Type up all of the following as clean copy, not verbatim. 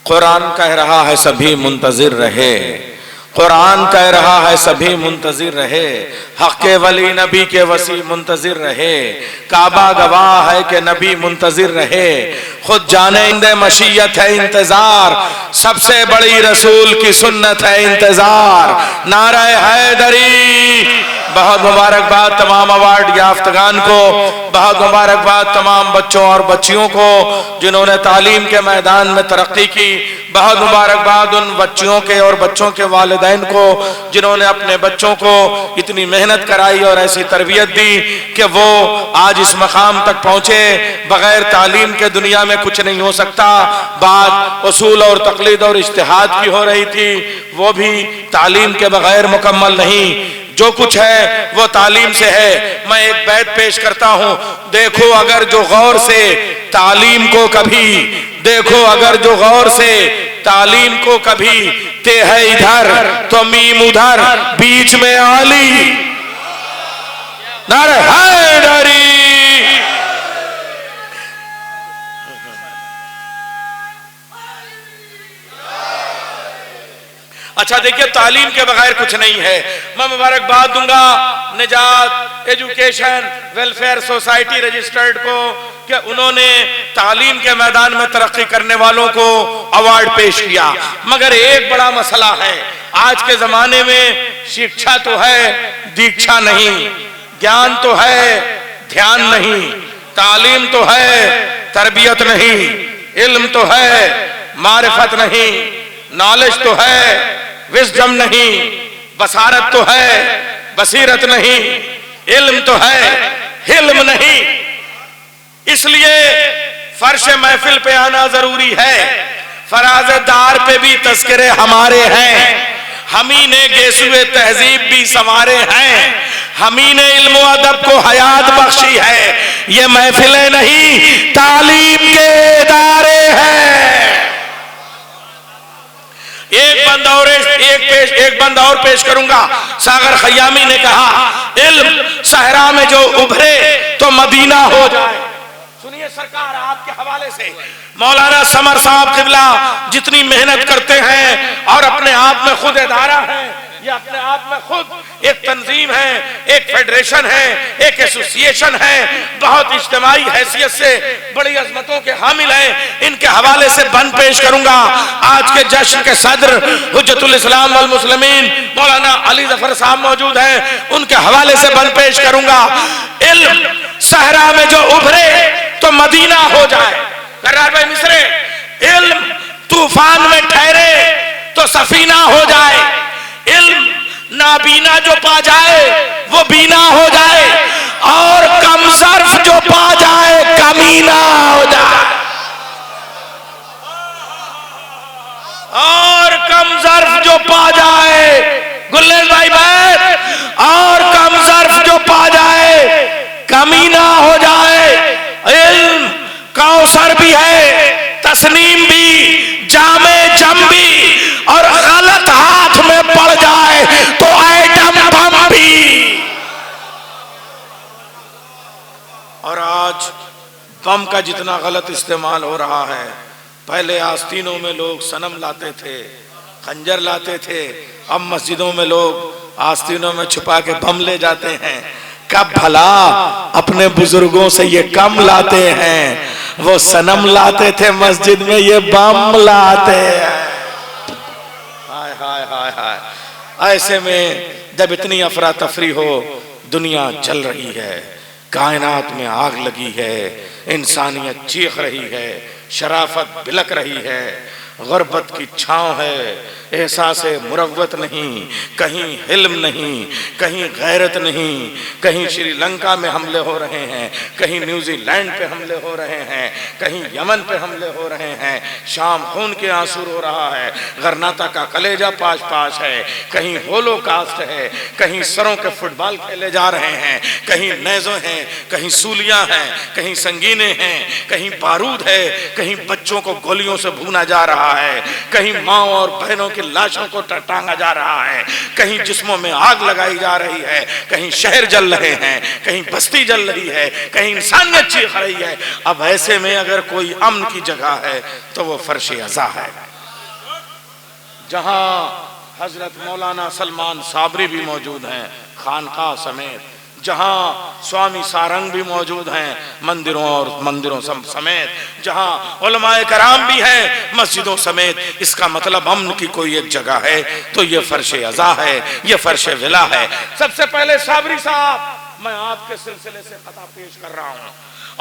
قرآن کہہ رہا ہے سبھی منتظر رہے، قرآن کہہ رہا ہے سبھی منتظر رہے، حق کے ولی نبی کے وسیع منتظر رہے، کعبہ گواہ ہے کہ نبی منتظر رہے، خود جانند مشیت ہے انتظار، سب سے بڑی رسول کی سنت ہے انتظار، نعرہ حیدری۔ بہت مبارکباد تمام ایوارڈ یافتگان کو، بہت مبارکباد تمام بچوں اور بچیوں کو جنہوں نے تعلیم کے میدان میں ترقی کی، بہت مبارکباد ان بچیوں کے اور بچوں کے والدین کو جنہوں نے اپنے بچوں کو اتنی محنت کرائی اور ایسی تربیت دی کہ وہ آج اس مقام تک پہنچے۔ بغیر تعلیم کے دنیا میں کچھ نہیں ہو سکتا، بات اصول اور تقلید اور اجتہاد کی ہو رہی تھی، وہ بھی تعلیم کے بغیر مکمل نہیں، جو کچھ ہے وہ تعلیم سے ہے۔ میں ایک بیت پیش کرتا ہوں، دیکھو اگر جو غور سے تعلیم کو کبھی، دیکھو اگر جو غور سے تعلیم کو کبھی، تے ہے ادھر تو میم ادھر، بیچ میں علی، نعرہ حیدری۔ اچھا دیکھیے، تعلیم کے بغیر کچھ نہیں ہے۔ میں مبارکباد دوں گا نجات ایجوکیشن ویلفیئر سوسائٹی رجسٹرڈ کو کہ انہوں نے تعلیم کے میدان میں ترقی کرنے والوں کو ایوارڈ پیش کیا، مگر ایک بڑا مسئلہ ہے، آج کے زمانے میں شکشا تو ہے، دیکشا نہیں، گیان تو ہے، دھیان نہیں، تعلیم تو ہے، تربیت نہیں، علم تو ہے، معرفت نہیں، نالج تو ہے، وزڈم نہیں، بصارت تو ہے، بصیرت نہیں، علم تو ہے، حلم نہیں۔ اس لیے فرش محفل پہ آنا ضروری ہے، فراز دار پہ بھی تذکرے ہمارے ہیں، ہمیں نے گیسوئے تہذیب بھی سنوارے ہیں، ہمیں نے علم و ادب کو حیات بخشی ہے، یہ محفلیں نہیں تعلیم کے ادارے ہیں۔ ایک بند اور پیش کروں گا۔ ساغر خیامی نے کہا، علم صحرا میں جو ابھرے تو مدینہ ہو جائے۔ سنیے سرکار آپ کے حوالے سے مولانا سمر صاحب قبلہ جتنی محنت کرتے ہیں اور اپنے آپ میں خود ادارہ ہیں، یہ اپنے آپ میں خود ایک تنظیم ہے، ایک فیڈریشن ہے، ایک ایسوسییشن ہے، بہت اجتماعی حیثیت سے بڑی عظمتوں کے حامل ہیں۔ ان کے حوالے سے بند پیش کروں گا۔ آج کے جشن کے صدر حجت الاسلام والمسلمین مولانا علی ظفر صاحب موجود ہیں، ان کے حوالے سے بند پیش کروں گا۔ علم صحرا میں جو ابھرے تو مدینہ ہو جائے۔ کرار بھائی مصرے، علم طوفان میں ٹھہرے تو سفینہ ہو جائے، علم نابینا جو پا جائے وہ بینا ہو جائے، اور کم صرف جو پا جائے کمینہ ہو جائے، اور کم ظرف جو پا جائے، گلیل بھائی بیت، اور کم ظرف جو پا جائے کمینہ ہو جائے۔ علم کوثر بھی ہے، تسنیم بھی، جامع جم بھی، اور غلط ہاتھ میں پڑ جائے تو ایٹم بم بھی۔ اور آج بم کا جتنا غلط استعمال ہو رہا ہے، پہلے آستینوں میں لوگ صنم لاتے تھے، خنجر لاتے تھے، اب مسجدوں میں لوگ آستینوں میں چھپا کے بم لے جاتے ہیں۔ کب بھلا اپنے بزرگوں سے یہ کم لاتے ہیں، وہ صنم لاتے تھے مسجد میں، یہ بم لاتے ہیں۔ ہائے ہائے ہائے ہائے۔ ایسے میں جب اتنی افراتفری ہو، دنیا جل رہی ہے، کائنات میں آگ لگی ہے، انسانیت چیخ رہی ہے، شرافت بلک رہی ہے، غربت کی چھاؤں ہے، احساس مروت نہیں، کہیں حلم نہیں، کہیں غیرت نہیں، کہیں شری لنکا میں حملے ہو رہے ہیں، کہیں نیوزی لینڈ پہ حملے ہو رہے ہیں، کہیں یمن پہ حملے ہو رہے ہیں، شام خون کے آنسو رو رہا ہے، غرناطہ کا کلیجہ پاش پاش ہے، کہیں ہولو کاسٹ ہے، کہیں سروں کے فٹ بال کھیلے جا رہے ہیں، کہیں نیزوں ہیں، کہیں سولیاں ہیں، کہیں سنگینے ہیں، کہیں بارود ہے، کہیں بچوں کو گولیوں سے بھونا جا رہا ہے، کہیں ماں اور بہنوں کی لاشوں کو ٹانگا جا رہا ہے، کہیں جسموں میں آگ لگائی جا رہی ہے، کہیں شہر جل رہے ہیں، کہیں بستی جل رہی ہے، کہیں انسانیت چیخ رہی ہے۔ اب ایسے میں اگر کوئی امن کی جگہ ہے تو وہ فرش عزا ہے۔ جہاں حضرت مولانا سلمان صابری بھی موجود ہیں خانقاہ سمیت، جہاں سوامی سارنگ بھی موجود ہیں مندروں سمیت، جہاں علماء کرام بھی ہیں مسجدوں سمیت، اس کا مطلب امن کی کوئی ایک جگہ ہے تو یہ فرش عزا ہے، یہ فرش ولا ہے۔ سب سے پہلے صابری صاحب، میں آپ کے سلسلے سے خطا پیش کر رہا ہوں،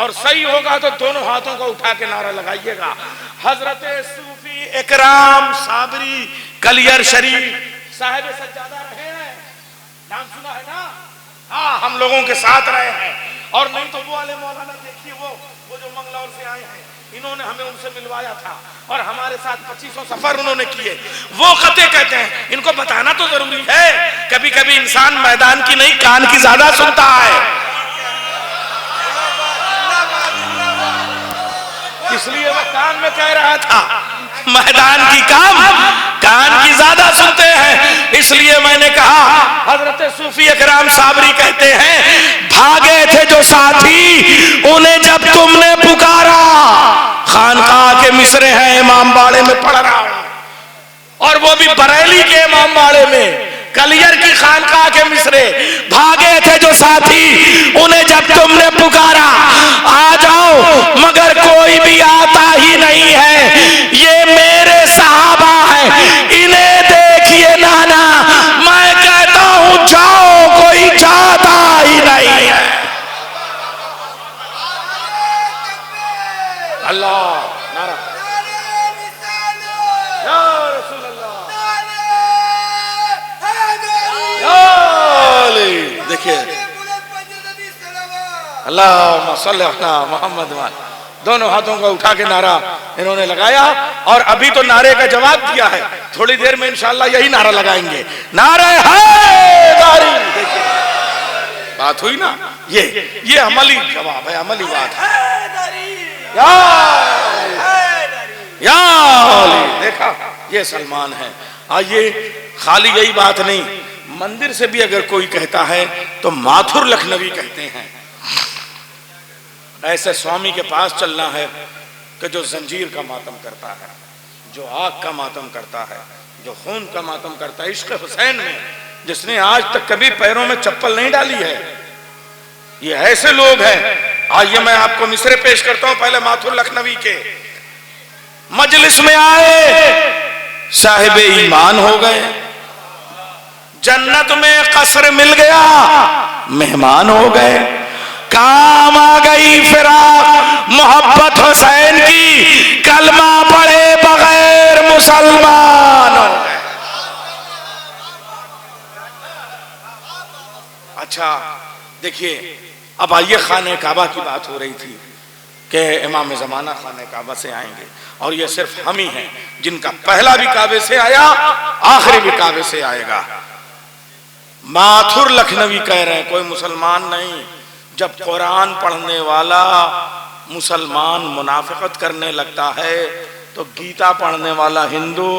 اور صحیح ہوگا تو دونوں ہاتھوں کو اٹھا کے نعرہ لگائیے گا، حضرت صوفی اکرام صابری کلیر شریف صاحب سجادہ رہے ہیں، نام سنا ہے نا؟ ہاں، ہم لوگوں کے ساتھ رہے ہیں، اور نہیں تو وہ والے مولانا دیکھیے، وہ جو منگلور سے آئے ہیں، انہوں نے ہمیں ان سے ملوایا تھا اور ہمارے ساتھ 2500 سفر انہوں نے کیے، وہ خطے کہتے ہیں، ان کو بتانا تو ضروری ہے، کبھی کبھی انسان میدان کی نہیں کان کی زیادہ سنتا ہے، اس لیے وہ کان میں کہہ رہا تھا میدان کی کان کی زیادہ سنتے ہیں، اس لیے میں نے کہا حضرت صوفی اکرام صابری کہتے ہیں بھاگے تھے جو ساتھی انہیں جب تم نے پکارا، خانقاہ کے مصرے ہیں امام باڑے میں پڑھ رہا ہوں، اور وہ بھی بریلی کے امام باڑے میں، کلیر کی خانقاہ کے مصرے، بھاگے تھے جو ساتھی انہیں جب تم نے پکارا، آ جاؤ مگر کوئی بھی آتا ہی نہیں ہے، یہ میرے صحابہ ہیں انہیں دیکھیے نانا، میں کہتا ہوں جاؤ کوئی جاتا ہی نہیں ہے۔ اللہ نعرہ یا رسول اللہ، دیکھیے اللہم صلی علی محمد وآلہ، دونوں ہاتھوں کو اٹھا کے نعرہ انہوں نے لگایا، اور ابھی تو نعرے کا جواب دیا ہے، تھوڑی دیر میں انشاءاللہ یہی نعرہ لگائیں گے، نعرہ حیدری، دیکھیے بات ہوئی نا، یہ عملی جواب ہے، عملی بات ہے، یا علی، دیکھا یہ سلمان ہے۔ آئیے، خالی یہی بات نہیں، مندر سے بھی اگر کوئی کہتا ہے تو ماتھر لکھنوی کہتے ہیں، ایسے سوامی کے پاس چلنا ہے کہ جو زنجیر کا ماتم کرتا ہے، جو آگ کا ماتم کرتا ہے، جو خون کا ماتم کرتا ہے، عشق حسین میں جس نے آج تک کبھی پیروں میں چپل نہیں ڈالی ہے، یہ ایسے لوگ ہیں۔ آئیے میں آپ کو مصرے پیش کرتا ہوں، پہلے ماتھر لکھنوی کے، مجلس میں آئے صاحب ایمان ہو گئے، جنت میں قصر مل گیا مہمان ہو گئے، کام آ گئی فراق محبت حسین کی، کلمہ پڑھے بغیر مسلمان ہو گئے۔ اچھا دیکھیے، اب آئیے خانہ کعبہ کی بات ہو رہی تھی کہ امام زمانہ خانہ کعبہ سے آئیں گے، اور یہ صرف ہم ہی ہیں جن کا پہلا بھی کعبے سے آیا، آخری بھی کعبے سے آئے گا۔ ماتھر لکھنوی کہہ رہے ہیں کوئی مسلمان نہیں، جب قرآن پڑھنے والا مسلمان منافقت کرنے لگتا ہے تو گیتا پڑھنے والا ہندو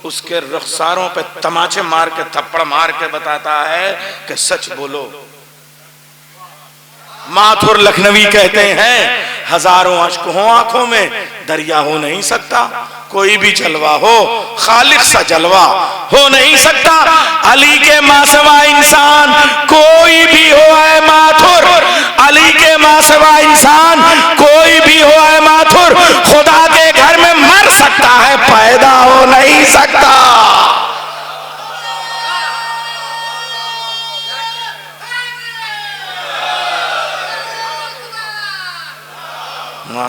اس کے رخساروں پہ تماچے مار کے تھپڑ مار کے بتاتا ہے کہ سچ بولو۔ ماتھر لکھنوی کہتے ہیں ہزاروں اشک ہوں آنکھوں میں دریا ہو نہیں سکتا، کوئی بھی جلوہ ہو خالق سا جلوہ ہو نہیں سکتا، علی کے ماں سوا انسان کوئی بھی ہو اے ماتھر، علی کے ماں سوا انسان کوئی بھی ہو اے ماتھر، خدا کے گھر میں مر سکتا ہے پیدا ہو نہیں سکتا۔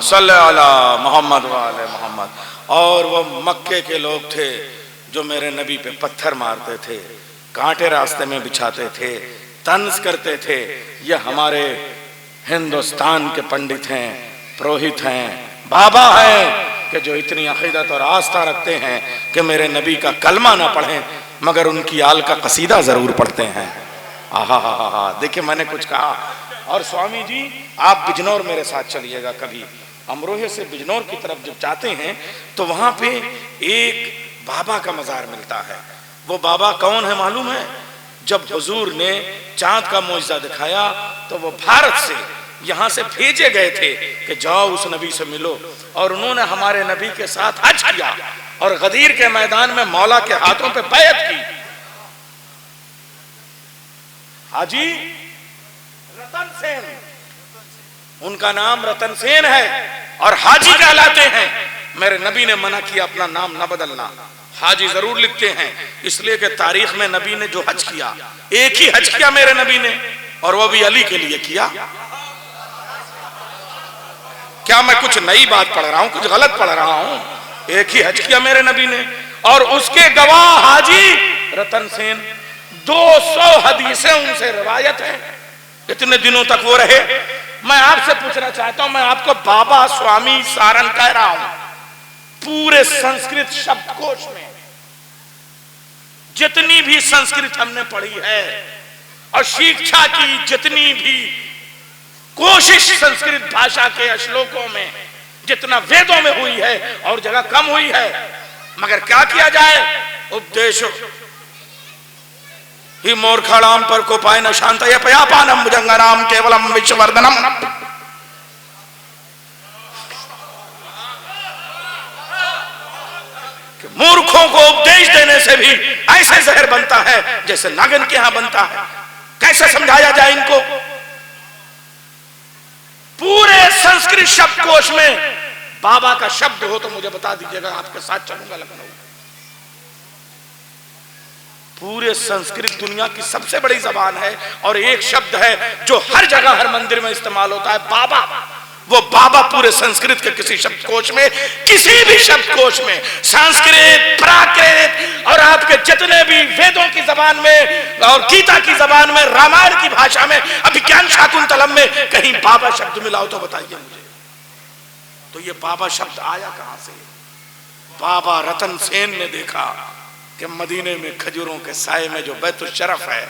صلی علی محمد وآلہ محمد۔ اور وہ مکے کے لوگ تھے جو میرے نبی پہ پتھر مارتے تھے، کانٹے راستے میں بچھاتے تھے، طنز کرتے تھے، یہ ہمارے ہندوستان کے پنڈت ہیں، پروہت ہیں، بابا ہیں کہ جو اتنی عقیدت اور آستہ رکھتے ہیں کہ میرے نبی کا کلمہ نہ پڑھیں مگر ان کی آل کا قصیدہ ضرور پڑھتے ہیں۔ آہا دیکھیں میں نے کچھ کہا۔ اور سوامی جی آپ بجنور میرے ساتھ چلیے گا، کبھی امروہے سے بجنور کی طرف جب جاتے ہیں تو وہاں پہ ایک بابا کا مزار ملتا ہے۔ وہ بابا کون ہے معلوم ہے؟ جب حضور نے چاند کا معجزہ دکھایا تو وہ بھارت سے یہاں سے بھیجے گئے تھے کہ جاؤ اس نبی سے ملو، اور انہوں نے ہمارے نبی کے ساتھ حج کیا، اور غدیر کے میدان میں مولا کے ہاتھوں پہ بیعت کی. حاجی رتن سین، ان کا نام رتن سین ہے اور حاجی کہلاتے ہیں. میرے نبی نے منع کیا اپنا نام نہ بدلنا، حاجی ضرور لکھتے ہیں، اس لیے کہ تاریخ میں نبی نے جو حج کیا، ایک ہی حج کیا میرے نبی نے، اور وہ بھی علی کے لیے کیا. کیا میں کچھ نئی بات پڑھ رہا ہوں، کچھ غلط پڑھ رہا ہوں؟ ایک ہی حج کیا میرے نبی نے، اور اس کے گواہ حاجی رتن سین. 200 حدیثیں ان سے روایت ہیں. اتنے دنوں تک وہ رہے. میں آپ سے پوچھنا چاہتا ہوں، میں آپ کو بابا سوامی سارن کہہ رہا ہوں، پورے سنسکرت شبد کوش میں جتنی بھی سنسکرت ہم نے پڑھی ہے اور شکشا کی جتنی بھی کوشش سنسکرت بھاشا کے اشلوکوں میں جتنا ویدوں میں ہوئی ہے اور جگہ کم ہوئی ہے، مگر کیا کیا جائے؟ اپدیشو ہی مورکھڑام پر کو پائے نہ شانتا یا پیاپانم بھجنگنام کیولم وشوردنم. کہ مورکھوں کو اپدیش دینے سے بھی ایسے زہر بنتا ہے جیسے ناگن کے ہاں بنتا ہے. کیسے سمجھایا جائے ان کو؟ پورے سنسکرت شبد کوش میں بابا کا شبد ہو تو مجھے بتا دیجیے گا، آپ کے ساتھ چلوں گا لکھنؤ. پورے سنسکرت دنیا کی سب سے بڑی زبان ہے اور ایک شبد ہے جو ہر جگہ ہر مندر میں استعمال ہوتا ہے، بابا. وہ بابا پورے سنسکرت کے کسی شبد کوش میں، کسی بھی شبد کوش میں، سنسکرت، پراکرت اور آپ کے جتنے بھی ویدوں کی زبان میں اور گیتا کی زبان میں، رامائن کی بھاشا میں، ابھیگیان شاکنتلم میں کہیں بابا شبد ملا ہو تو بتائیے مجھے. تو یہ بابا شبد آیا کہاں سے؟ بابا رتن سین نے دیکھا کہ مدینے میں کھجوروں کے سائے میں جو بیت الشرف ہے،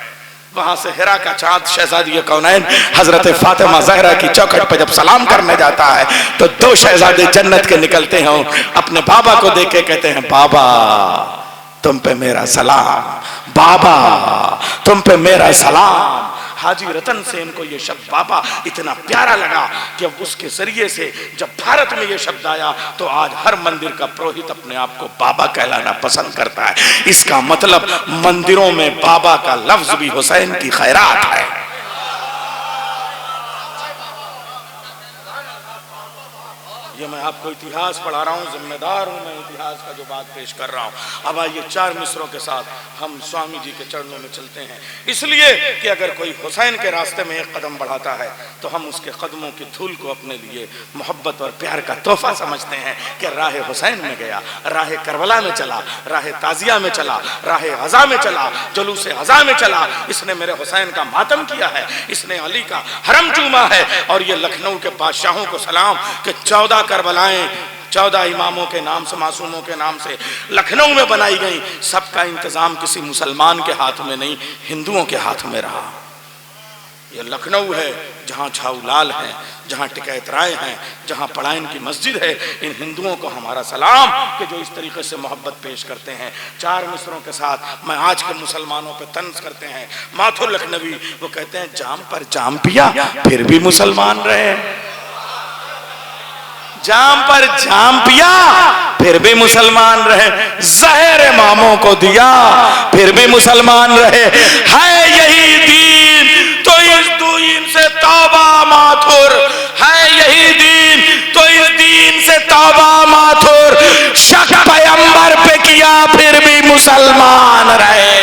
وہاں سے ہرا کا چاند شہزادی کونین حضرت فاطمہ زہرا کی چوکھٹ پہ جب سلام کرنے جاتا ہے تو 2 شہزادے جنت کے نکلتے ہیں، اپنے بابا کو دیکھ کے کہتے ہیں، بابا تم پہ میرا سلام، بابا تم پہ میرا سلام. حاجی رتن سین کو یہ شبد بابا اتنا پیارا لگا کہ اس کے ذریعے سے جب بھارت میں یہ شبد آیا تو آج ہر مندر کا پروہت اپنے آپ کو بابا کہلانا پسند کرتا ہے. اس کا مطلب مندروں میں بابا کا لفظ بھی حسین کی خیرات ہے. یہ میں آپ کو اتہاس پڑھا رہا ہوں، ذمہ دار ہوں میں اتہاس کا جو بات پیش کر رہا ہوں. اب آئیے 4 مصروں کے ساتھ ہم سوامی جی کے چرنوں میں چلتے ہیں، اس لیے کہ اگر کوئی حسین کے راستے میں ایک قدم بڑھاتا ہے تو ہم اس کے قدموں کی دھول کو اپنے لیے محبت اور پیار کا تحفہ سمجھتے ہیں کہ راہ حسین میں گیا، راہ کربلا میں چلا، راہ تازیہ میں چلا، راہ غزہ میں چلا، جلوس غزہ میں چلا. اس نے میرے حسین کا ماتم کیا ہے، اس نے علی کا حرم چوما ہے. اور یہ لکھنؤ کے بادشاہوں کو سلام کہ 14 کربلائیں 14 اماموں کے نام سے، معصوموں کے نام سے لکھنؤ میں بنائی گئیں. سب کا انتظام کسی مسلمان کے ہاتھ میں نہیں، ہندوؤں کے ہاتھ میں رہا. یہ لکھنؤ ہے جہاں چھاؤ لال ہیں، جہاں ٹکیت رائے ہیں، جہاں پڑائن کی مسجد ہے. ان ہندوؤں کو ہمارا سلام کہ جو اس طریقے سے محبت پیش کرتے ہیں. 4 مصروں کے ساتھ میں آج کے مسلمانوں پہ طنز کرتے ہیں. ماتھر لکھنوی وہ کہتے ہیں، جام پر جام پیا پھر بھی مسلمان رہے، جام پر جام پیا پھر بھی مسلمان رہے، زہر اماموں کو دیا پھر بھی مسلمان رہے. ہے یہی دین تو اس دین سے توبہ ماتھر، ہے یہی دین تو اس دین سے توبہ ماتھر. شک پیغمبر پہ کیا پھر بھی مسلمان رہے.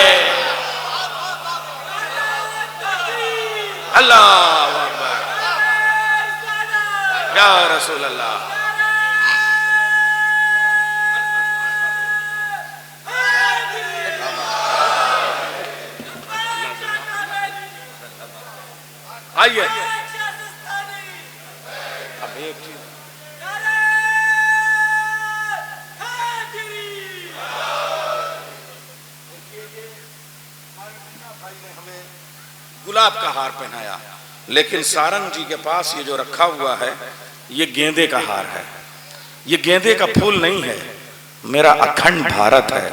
اللہ اکبر یا رسول اللہ. آئیے اب ایک چیز گلاب کا ہار پہنایا، لیکن سارنگ جی کے پاس یہ جو رکھا ہوا ہے یہ گیندے کا ہار ہے. یہ گیندے کا پھول نہیں ہے، میرا اکھنڈ بھارت ہے.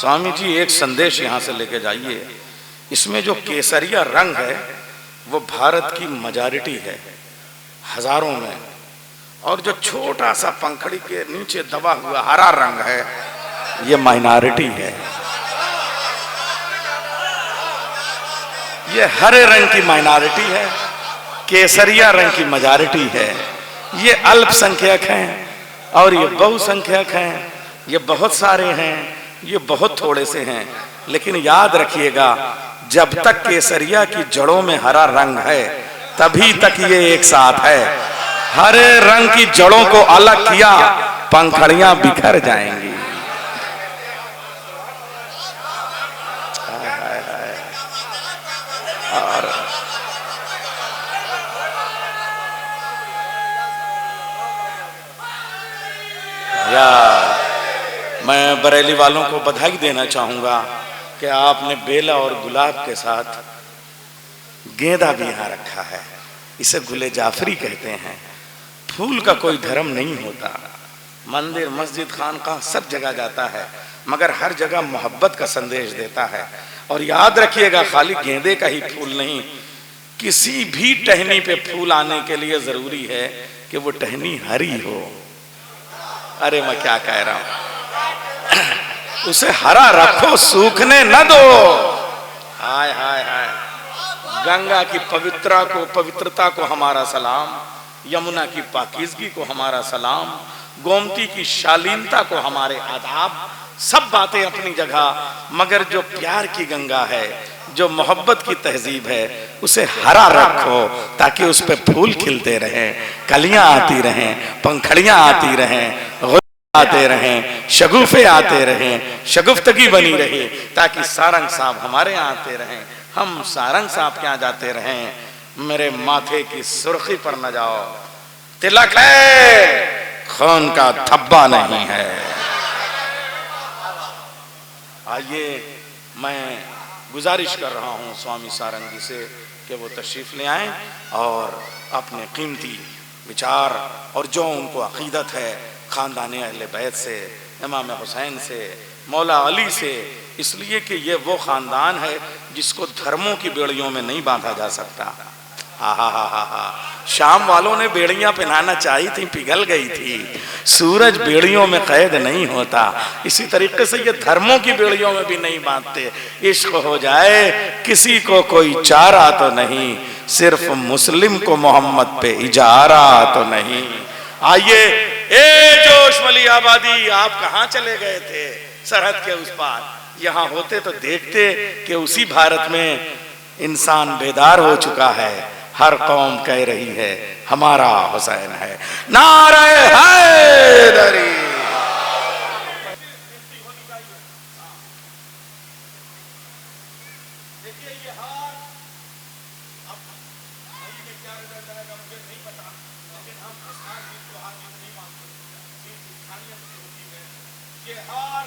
سوامی جی ایک سندیش یہاں سے لے کے جائیے. اس میں جو کیسریا رنگ ہے وہ بھارت کی میجارٹی ہے، ہزاروں میں، اور جو چھوٹا سا پنکھڑی کے نیچے دبا ہوا ہرا رنگ ہے یہ مائنارٹی ہے. یہ ہرے رنگ کی مائنارٹی ہے, کیسریا رنگ کی میجارٹی ہے. یہ الپ سنکھیک ہیں اور یہ بہو سنکھیک ہیں. یہ بہت سارے ہیں, یہ بہت تھوڑے سے ہیں. لیکن یاد رکھیے گا جب تک کیسریا کی جڑوں میں ہرا رنگ ہے تبھی تک یہ ایک ساتھ ہے. ہرے رنگ کی جڑوں کو الگ کیا پنکھڑیاں بکھر جائیں گی. اور میں بریلی والوں کو بدھائی دینا چاہوں گا کہ آپ نے بیلا اور گلاب کے ساتھ گیندا بھی یہاں رکھا ہے. اسے گل جعفری کہتے ہیں. پھول کا کوئی دھرم نہیں ہوتا, مندر مسجد خانقاہ سب جگہ جاتا ہے مگر ہر جگہ محبت کا سندیش دیتا ہے. اور یاد رکھیے گا خالی گیندے کا ہی پھول نہیں, کسی بھی ٹہنی پہ پھول آنے کے لیے ضروری ہے کہ وہ ٹہنی ہری ہو. ارے میں کیا کہہ رہا ہوں, اسے ہرا رکھو, سوکھنے نہ دو. ہائے ہائے ہائے, گنگا کی پوترتا کو ہمارا سلام, یمنا کی پاکیزگی کو ہمارا سلام, گومتی کی شالینتا کو ہمارے آداب. سب باتیں اپنی جگہ, مگر جو پیار کی گنگا ہے, جو محبت کی تہذیب ہے, اسے ہرا رکھو تاکہ اس پہ پھول کھلتے رہیں, کلیاں آتی رہیں, پنکھڑیاں آتی رہیں, آتے رہیں, شگوفے آتے رہیں, شگفتگی بنی رہے, تاکہ سارنگ صاحب ہمارے یہاں آتے رہیں, ہم سارنگ صاحب کے یہاں جاتے رہیں. میرے ماتھے کی سرخی پر نہ جاؤ, تلک ہے خون کا دھبا نہیں ہے. آئیے میں گزارش کر رہا ہوں سوامی سارنگ جی سے کہ وہ تشریف لے آئیں اور اپنے قیمتی وچار اور جو ان کو عقیدت ہے خاندان اہل بیت سے, امام حسین سے, مولا علی سے, اس لیے کہ یہ وہ خاندان ہے جس کو دھرموں کی بیڑیوں میں نہیں باندھا جا سکتا. شام والوں نے بیڑیاں پہنانا چاہی تھی, پگھل گئی تھی. سورج بیڑیوں میں قید نہیں ہوتا, اسی طریقے سے یہ دھرموں کی بیڑیوں میں بھی نہیں باندھتے. عشق ہو جائے کسی کو کوئی چارہ تو نہیں, صرف مسلم کو محمد پہ اجارہ تو نہیں. آئیے اے جوش ولی آبادی, آپ کہاں چلے گئے تھے سرحد کے اس پار؟ یہاں ہوتے تو دیکھتے کہ اسی بھارت میں انسان بیدار ہو چکا ہے. ہر قوم کہہ رہی ہے ہمارا حسین ہے. نعرہ حیدری. یہ ہار